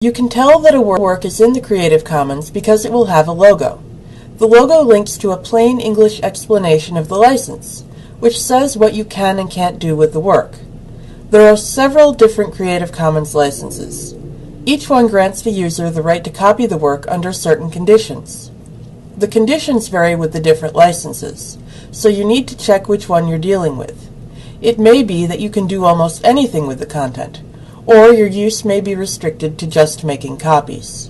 You can tell that a work is in the Creative Commons because it will have a logo. The logo links to a plain English explanation of the license, which says what you can and can't do with the work. There are several different Creative Commons licenses. Each one grants the user the right to copy the work under certain conditions. The conditions vary with the different licenses, so you need to check which one you're dealing with. It may be that you can do almost anything with the content, or your use may be restricted to just making copies.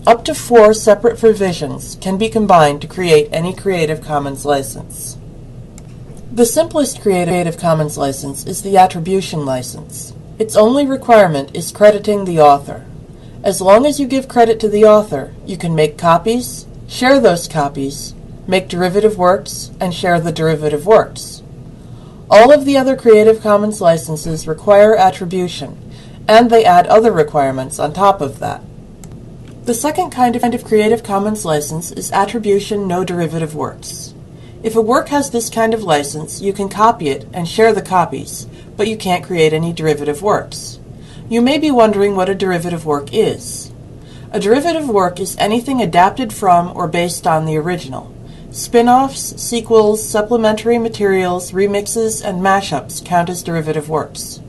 Up to 4 separate provisions can be combined to create any Creative Commons license. The simplest Creative Commons license is the Attribution license. Its only requirement is crediting the author. As long as you give credit to the author, you can make copies, share those copies, make derivative works, and share the derivative works. All of the other Creative Commons licenses require attribution, and they add other requirements on top of that. The second kind of Creative Commons license is Attribution No Derivative Works. If a work has this kind of license, you can copy it and share the copies, but you can't create any derivative works. You may be wondering what a derivative work is. A derivative work is anything adapted from or based on the original. Spin-offs, sequels, supplementary materials, remixes, and mashups count as derivative works.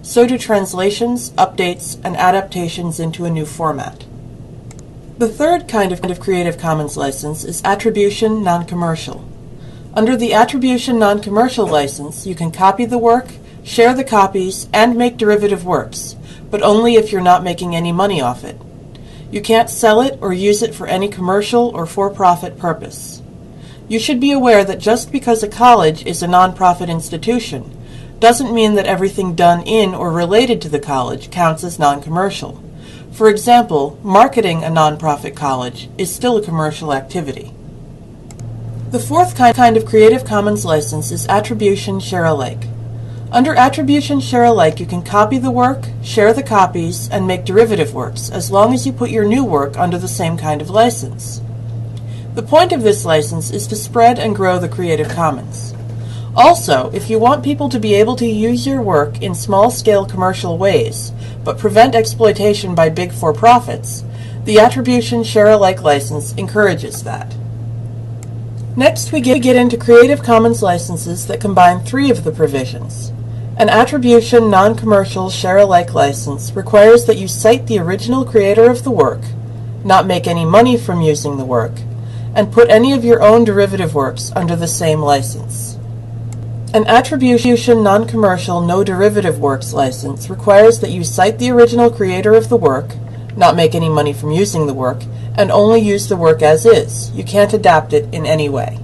So do translations, updates, and adaptations into a new format. The third kind of Creative Commons license is Attribution Non-Commercial. Under the Attribution Non-Commercial license, you can copy the work, share the copies, and make derivative works, but only if you're not making any money off it. You can't sell it or use it for any commercial or for-profit purpose. You should be aware that just because a college is a non-profit institution doesn't mean that everything done in or related to the college counts as non-commercial. For example, marketing a non-profit college is still a commercial activity. The fourth kind of Creative Commons license is Attribution Share-alike. Under Attribution Share-alike, you can copy the work, share the copies, and make derivative works, as long as you put your new work under the same kind of license. The point of this license is to spread and grow the Creative Commons. Also, if you want people to be able to use your work in small-scale commercial ways, but prevent exploitation by big for-profits, the Attribution Share-alike license encourages that. Next, we get into Creative Commons licenses that combine 3 of the provisions. An Attribution Non-Commercial Share-alike license requires that you cite the original creator of the work, not make any money from using the work, and put any of your own derivative works under the same license. An Attribution Non-Commercial No Derivative Works license requires that you cite the original creator of the work, not make any money from using the work, and only use the work as is. You can't adapt it in any way.